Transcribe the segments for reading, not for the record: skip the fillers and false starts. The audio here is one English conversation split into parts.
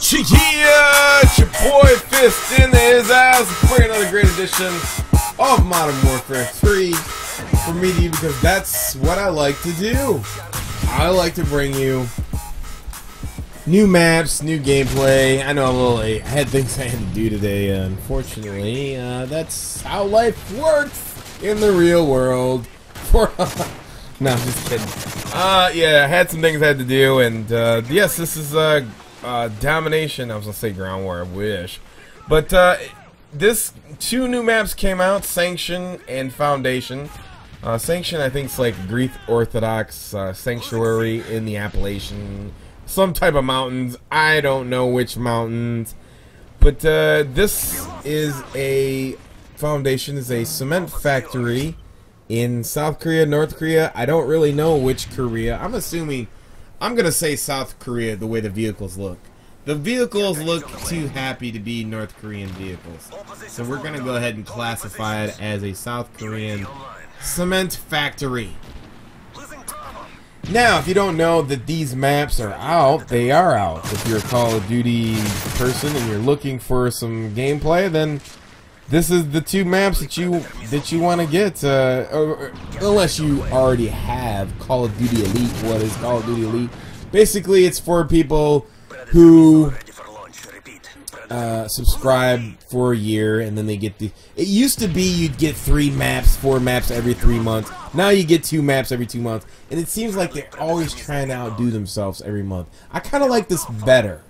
Yeah, it's your boy Fist in his ass for another great edition of Modern Warfare 3 for me to you, because that's what I like to do. I like to bring you new maps, new gameplay. I know I'm a little late. I had things I had to do today, unfortunately. That's how life works in the real world. No, I'm just kidding. Yeah, I had some things I had to do, and yes, this is Domination. I was gonna say Ground War, I wish. But this two new maps came out, Sanction and Foundation. Sanction, I think it's like Greek Orthodox sanctuary in the Appalachian, some type of mountains. I don't know which mountains, but this is a Foundation is a cement factory in South Korea, North Korea. I don't really know which Korea. I'm assuming, I'm gonna say South Korea, the way the vehicles look. The vehicles look too happy to be North Korean vehicles, so we're gonna go ahead and classify it as a South Korean cement factory. Now, if you don't know that these maps are out, they are out. If you're a Call of Duty person and you're looking for some gameplay, then this is the two maps that you want to get, unless you already have Call of Duty Elite. What is Call of Duty Elite? Basically, it's for people who subscribe for a year, and then they get the... It used to be you'd get 3 maps, 4 maps every 3 months. Now you get 2 maps every 2 months, and it seems like they're always trying to outdo themselves every month. I kind of like this better,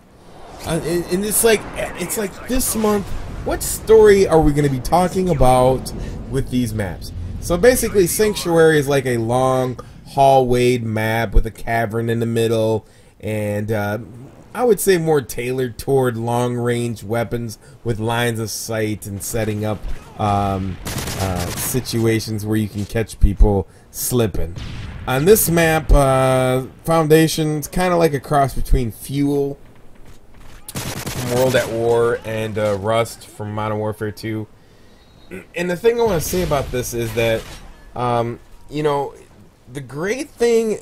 and it's like this month, what story are we going to be talking about with these maps? So basically, Sanctuary is like a long hallway map with a cavern in the middle, and I would say more tailored toward long-range weapons with lines of sight and setting up situations where you can catch people slipping. On this map, Foundation, it's kind of like a cross between Fuel from World at War and Rust from Modern Warfare 2. And the thing I want to say about this is that, you know, the great thing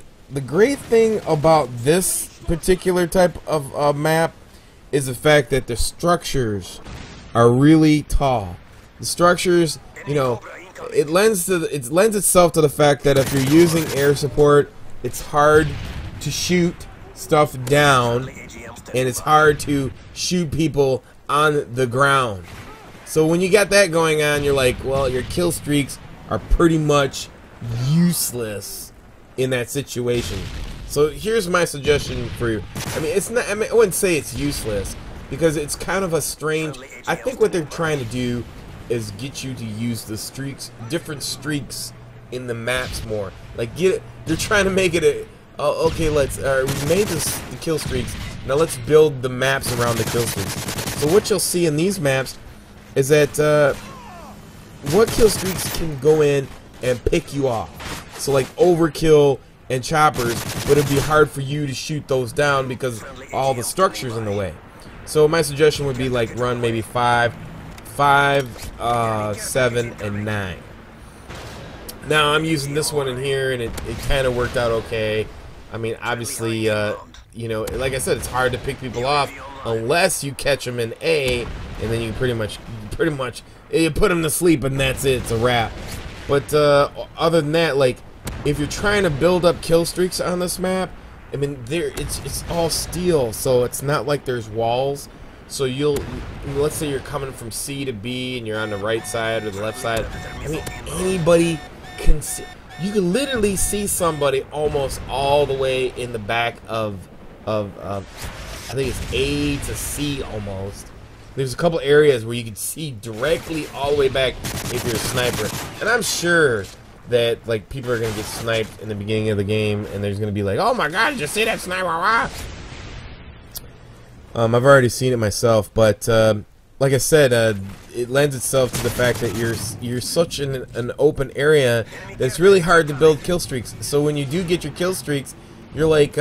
about this particular type of map is the fact that the structures are really tall. The structures, you know, it lends itself to the fact that if you're using air support, it's hard to shoot stuff down, and it's hard to shoot people on the ground. So when you got that going on, you're like, well, your kill streaks are pretty much useless in that situation. So here's my suggestion for you. I mean, it's not, I wouldn't say it's useless, because it's kind of a strange... I think what they're trying to do is get you to use the streaks, different streaks in the maps more. Like, they're trying to make it a... okay, we made the kill streaks. Now let's build the maps around the kill streaks. So what you'll see in these maps is that what kill streaks can go in and pick you off. So like Overkill and Choppers, but it'd be hard for you to shoot those down because all the structure's in the way. So my suggestion would be like run maybe 5, 7, and 9. Now I'm using this one in here, and it kind of worked out okay. I mean, obviously, you know, like I said, it's hard to pick people off unless you catch them in A, and then you pretty much you put them to sleep, and that's it. It's a wrap. But other than that, like, if you're trying to build up kill streaks on this map, I mean, it's all steel, so it's not like there's walls. So let's say you're coming from C to B, and you're on the right side or the left side. I mean, anybody can see. You can literally see somebody almost all the way in the back of I think it's A to C almost. There's a couple areas where you can see directly all the way back if you're a sniper. And I'm sure that, like, people are going to get sniped in the beginning of the game, and there's going to be like, oh my god, did you see that sniper? I've already seen it myself, but like I said, it lends itself to the fact that you're such an open area that it's really hard to build kill streaks. So when you do get your kill streaks, you're like,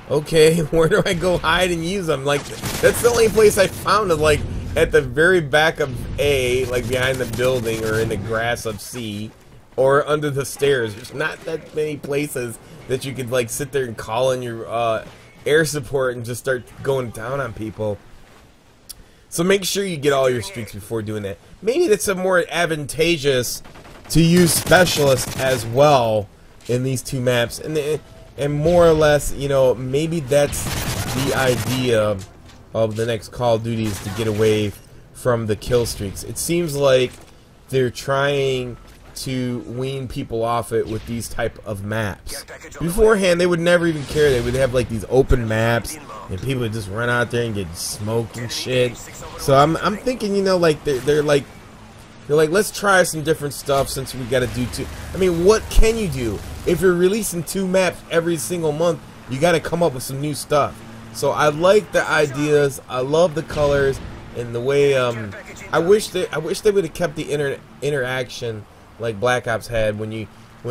okay, where do I go hide and use them? Like, that's the only place I found it, like at the very back of A, like behind the building, or in the grass of C, or under the stairs. There's not that many places that you could like sit there and call in your air support and just start going down on people. So make sure you get all your streaks before doing that. Maybe that's a more advantageous to use specialists as well in these two maps, and more or less, you know, maybe that's the idea of the next Call of Duty, is to get away from the kill streaks. It seems like they're trying to wean people off it with these type of maps. Beforehand, they would never even care. They would have like these open maps, and people would just run out there and get smoked and shit. So I'm thinking, you know, like they're like, let's try some different stuff since we got to do two. I mean, what can you do if you're releasing 2 maps every single month? You got to come up with some new stuff. So I like the ideas. I love the colors and the way. I wish they would have kept the interaction like Black Ops had when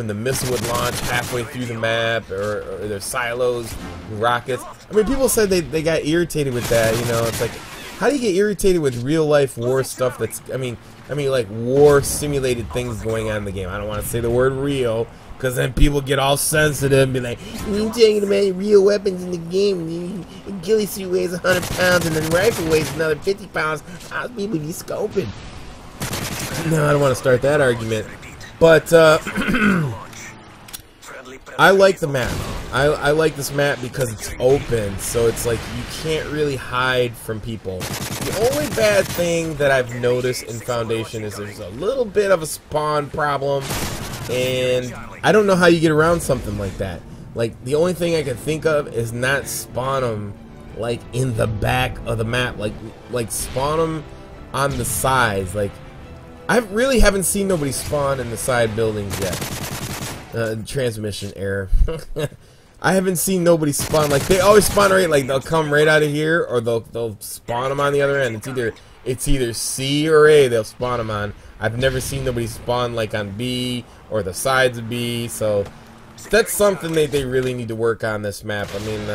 the missile would launch halfway through the map, or their silos, rockets. I mean, people said they got irritated with that. You know, it's like, how do you get irritated with real life war stuff? That's I mean like war simulated things going on in the game. I don't want to say the word real, because then people get all sensitive and be like, you're talking about real weapons in the game. A ghillie suit weighs 100 pounds and then rifle weighs another 50 pounds. How people be scoping? No, I don't want to start that argument. But I like the map. I like this map because it's open, so it's like you can't really hide from people. The only bad thing that I've noticed in Foundation is there's a little bit of a spawn problem, and I don't know how you get around something like that. Like, the only thing I can think of is not spawn them like in the back of the map, like spawn them on the sides. Like, I really haven't seen nobody spawn in the side buildings yet. Transmission error. I haven't seen nobody spawn. Like, they always spawn right, like they'll come right out of here, or they'll spawn them on the other end. It's either C or A they'll spawn them on. I've never seen nobody spawn like on B or the sides of B. So that's something that they really need to work on this map. I mean,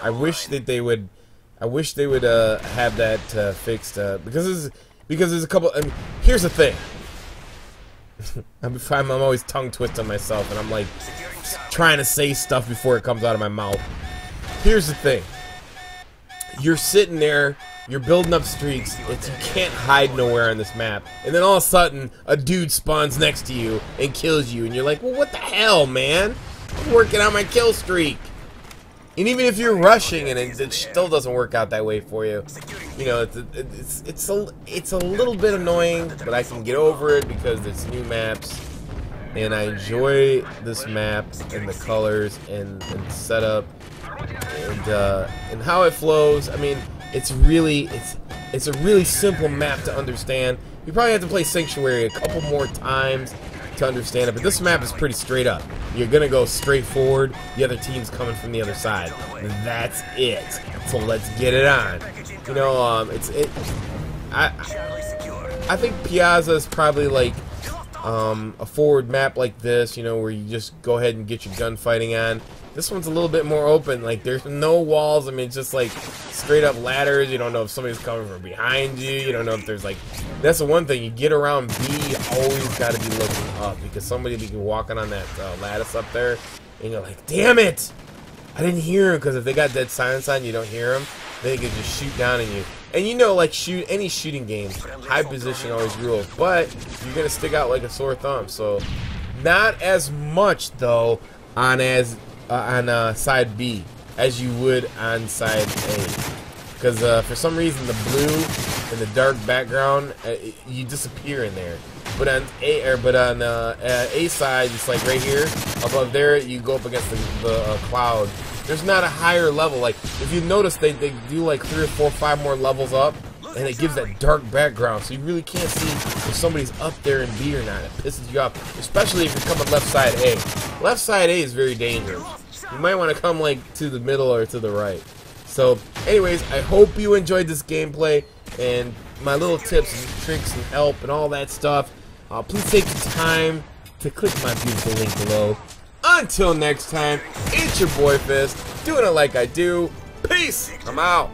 I wish they would have that fixed, because there's a couple. I mean, here's the thing. I'm always tongue twisting myself, and I'm like trying to say stuff before it comes out of my mouth. Here's the thing. You're sitting there, you're building up streaks. You can't hide nowhere on this map, and then all of a sudden, a dude spawns next to you and kills you, and you're like, well, what the hell, man? I'm working on my kill streak. And even if you're rushing and it still doesn't work out that way for you, you know, it's a little bit annoying, but I can get over it because it's new maps, and I enjoy this map and the colors and setup and how it flows. I mean, it's a really simple map to understand. You probably have to play Sanctuary a couple more times to understand it, but this map is pretty straight up. You're gonna go straight forward, the other team's coming from the other side, and that's it. So let's get it on. You know, I think Piazza is probably like a forward map like this, you know, where you just go ahead and get your gunfighting on. This one's a little bit more open. Like, there's no walls. I mean, it's just like straight up ladders. You don't know if somebody's coming from behind you. You don't know if there's like, that's the one thing. You get around B, you always got to be looking up, because somebody be walking on that lattice up there, and you're like, damn it, I didn't hear him. Because if they got dead silence on, you don't hear them. They can just shoot down on you. And you know, like any shooting game, high position always rules, but you're gonna stick out like a sore thumb. So not as much though on side B as you would on side A, because for some reason the blue and the dark background, you disappear in there. But on A side, it's like right here above there, you go up against the cloud. There's not a higher level. Like, if you notice, they do like 3 or 4 or 5 more levels up, and it gives that dark background, so you really can't see if somebody's up there in B or not. It pisses you off, especially if you're coming left side A. Left side A is very dangerous. You might want to come like to the middle or to the right. So, anyways, I hope you enjoyed this gameplay and my little tips and tricks and help and all that stuff. Please take the time to click my beautiful link below. Until next time, it's your boy Fist, doing it like I do. Peace! I'm out.